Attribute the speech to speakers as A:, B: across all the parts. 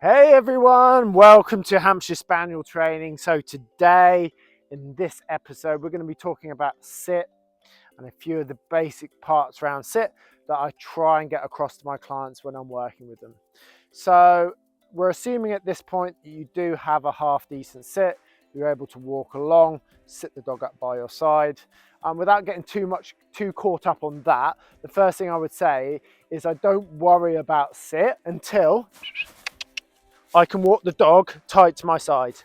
A: Hey everyone, welcome to Hampshire Spaniel Training. So today in this episode we're going to be talking about sit and a few of the basic parts around sit that I try and get across to my clients when I'm working with them. So we're assuming at this point that you do have a half decent sit, you're able to walk along, sit the dog up by your side. Without getting too caught up on that, the first thing I would say is I don't worry about sit until I can walk the dog tight to my side.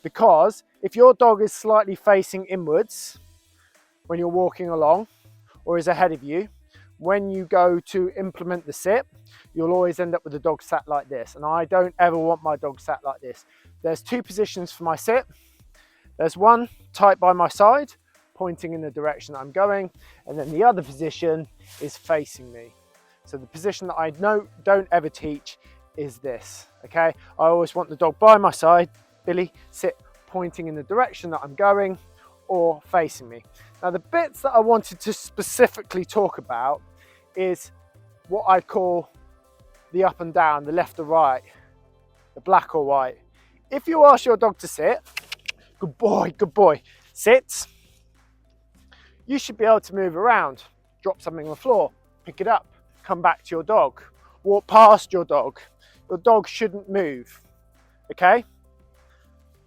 A: Because if your dog is slightly facing inwards when you're walking along or is ahead of you, when you go to implement the sit, you'll always end up with the dog sat like this. And I don't ever want my dog sat like this. There's two positions for my sit. There's one tight by my side, pointing in the direction that I'm going. And then the other position is facing me. So the position that I don't ever teach is this, okay? I always want the dog by my side, Billy, sit pointing in the direction that I'm going or facing me. Now the bits that I wanted to specifically talk about is what I call the up and down, the left or right, the black or white. If you ask your dog to sit, good boy, sit, you should be able to move around, drop something on the floor, pick it up, come back to your dog, walk past your dog. Your dog shouldn't move, okay?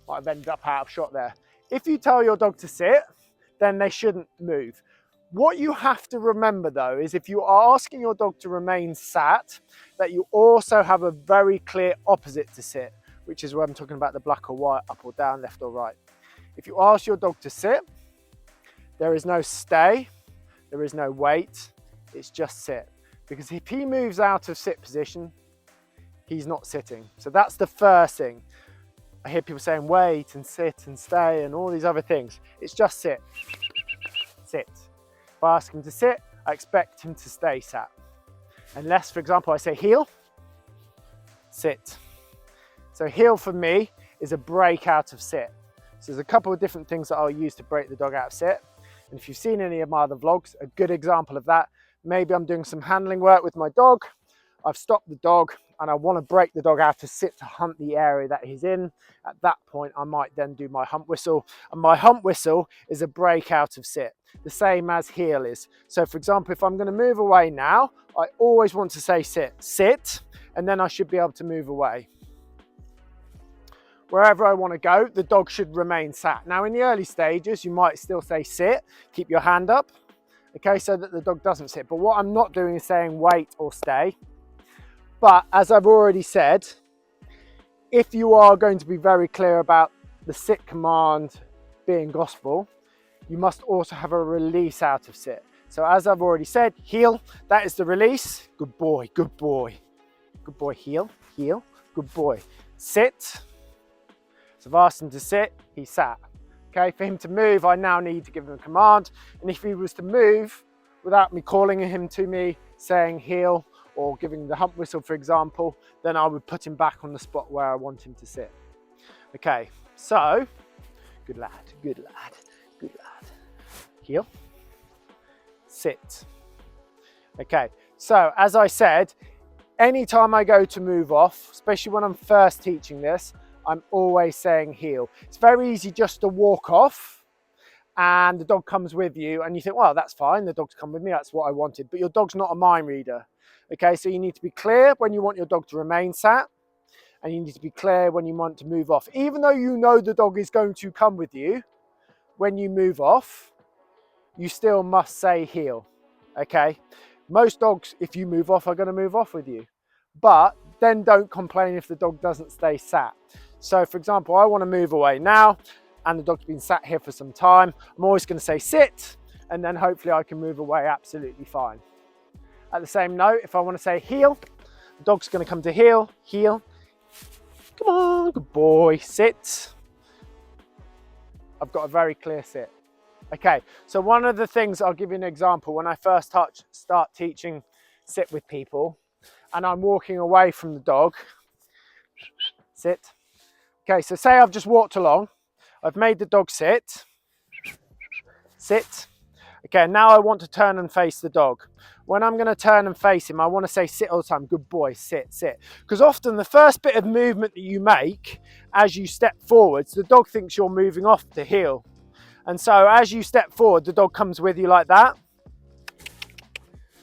A: Might have ended up out of shot there. If you tell your dog to sit, then they shouldn't move. What you have to remember though is if you are asking your dog to remain sat, that you also have a very clear opposite to sit, which is where I'm talking about the black or white, up or down, left or right. If you ask your dog to sit, there is no stay, there is no wait, it's just sit. Because if he moves out of sit position, he's not sitting. So that's the first thing. I hear people saying wait and sit and stay and all these other things. It's just sit, sit. If I ask him to sit, I expect him to stay sat. Unless, for example, I say heel, sit. So heel for me is a break out of sit. So there's a couple of different things that I'll use to break the dog out of sit. And if you've seen any of my other vlogs, a good example of that, maybe I'm doing some handling work with my dog. I've stopped the dog and I want to break the dog out to sit to hunt the area that he's in. At that point, I might then do my hump whistle. And my hump whistle is a break out of sit, the same as heel is. So for example, if I'm going to move away now, I always want to say sit, and then I should be able to move away. Wherever I want to go, the dog should remain sat. Now in the early stages, you might still say sit, keep your hand up, okay, so that the dog doesn't sit. But what I'm not doing is saying wait or stay. But as I've already said, if you are going to be very clear about the sit command being gospel, you must also have a release out of sit. So as I've already said, heel, that is the release. Good boy, good boy. Good boy, heel, heel, good boy. Sit. So I've asked him to sit, he sat. Okay, for him to move, I now need to give him a command. And if he was to move without me calling him to me, saying heel, or giving the hump whistle, for example, then I would put him back on the spot where I want him to sit. Okay, so, good lad, good lad, good lad. Heel, sit. Okay, so as I said, anytime I go to move off, especially when I'm first teaching this, I'm always saying heel. It's very easy just to walk off and the dog comes with you and you think, well, that's fine, the dog's come with me, that's what I wanted. But your dog's not a mind reader. Okay, so you need to be clear when you want your dog to remain sat, and you need to be clear when you want to move off. Even though you know the dog is going to come with you, when you move off, you still must say heel, okay? Most dogs, if you move off, are going to move off with you. But then don't complain if the dog doesn't stay sat. So for example, I want to move away now, and the dog's been sat here for some time. I'm always going to say sit, and then hopefully I can move away absolutely fine. At the same note, if I want to say heel, the dog's going to come to heel, heel. Come on, good boy, sit. I've got a very clear sit. Okay, so one of the things, I'll give you an example. When I first start teaching sit with people, and I'm walking away from the dog, sit. Okay, so say I've just walked along, I've made the dog sit, sit. Okay, now I want to turn and face the dog. When I'm going to turn and face him, I want to say sit all the time. Good boy, sit, sit. Because often the first bit of movement that you make as you step forwards, the dog thinks you're moving off the heel. And so as you step forward, the dog comes with you like that.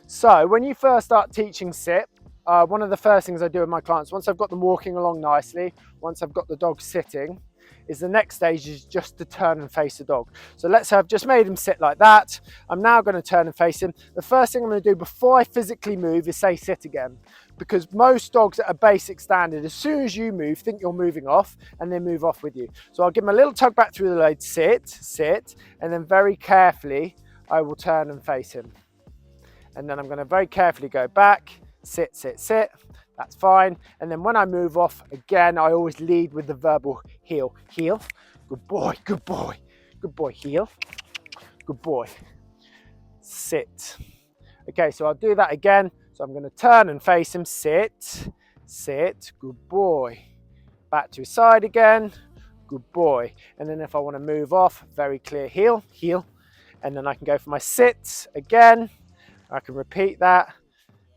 A: So when you first start teaching sit, one of the first things I do with my clients, once I've got them walking along nicely, once I've got the dog sitting, is the next stage is just to turn and face the dog. So let's say I've just made him sit like that. I'm now going to turn and face him. The first thing I'm going to do before I physically move is say sit again, because most dogs at a basic standard, as soon as you move, think you're moving off and then move off with you. So I'll give him a little tug back through the leg, sit, sit, and then very carefully I will turn and face him. And then I'm going to very carefully go back, sit, sit, sit. That's fine. And then when I move off, again, I always lead with the verbal heel. Heel. Good boy, good boy. Good boy, heel. Good boy. Sit. Okay, so I'll do that again. So I'm going to turn and face him. Sit, sit. Good boy. Back to his side again. Good boy. And then if I want to move off, very clear heel, heel. And then I can go for my sit again. I can repeat that.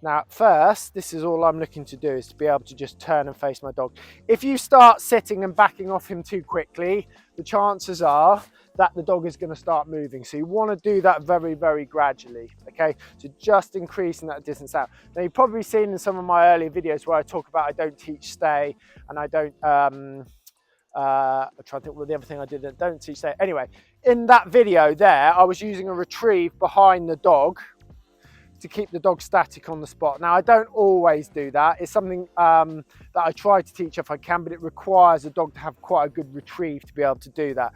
A: Now at first, this is all I'm looking to do, is to be able to just turn and face my dog. If you start sitting and backing off him too quickly, the chances are that the dog is going to start moving. So you want to do that very, very gradually, okay? So just increasing that distance out. Now you've probably seen in some of my earlier videos where I talk about I don't teach stay, and I don't, I'm trying to think what the other thing I did that don't teach stay. Anyway, in that video there, I was using a retrieve behind the dog to keep the dog static on the spot. Now I don't always do that. It's something that I try to teach if I can, but it requires a dog to have quite a good retrieve to be able to do that.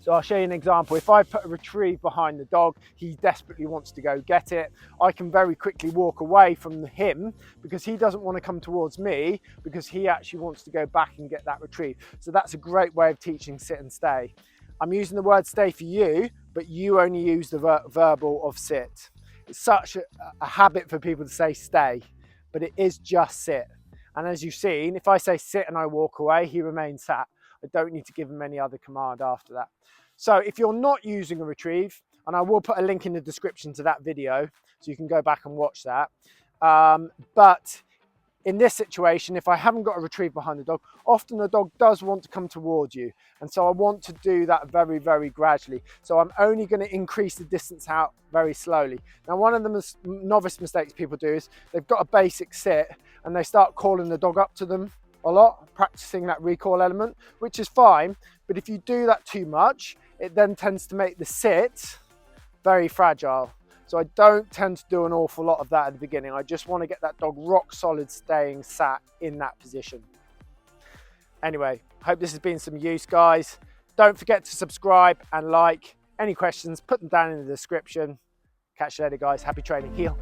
A: So I'll show you an example. If I put a retrieve behind the dog, he desperately wants to go get it. I can very quickly walk away from him because he doesn't want to come towards me, because he actually wants to go back and get that retrieve. So that's a great way of teaching sit and stay. I'm using the word stay for you, but you only use the verbal of sit. It's such a habit for people to say stay, but it is just sit. And as you've seen, if I say sit and I walk away, he remains sat. I don't need to give him any other command after that. So if you're not using a retrieve, and I will put a link in the description to that video, so you can go back and watch that. But in this situation, if I haven't got a retrieve behind the dog, often the dog does want to come towards you. And so I want to do that very, very gradually. So I'm only going to increase the distance out very slowly. Now, one of the novice mistakes people do is they've got a basic sit and they start calling the dog up to them a lot, practicing that recall element, which is fine. But if you do that too much, it then tends to make the sit very fragile. So I don't tend to do an awful lot of that at the beginning. I just want to get that dog rock solid staying sat in that position. Anyway, hope this has been some use, guys. Don't forget to subscribe and like. Any questions, put them down in the description. Catch you later, guys. Happy training. Heel.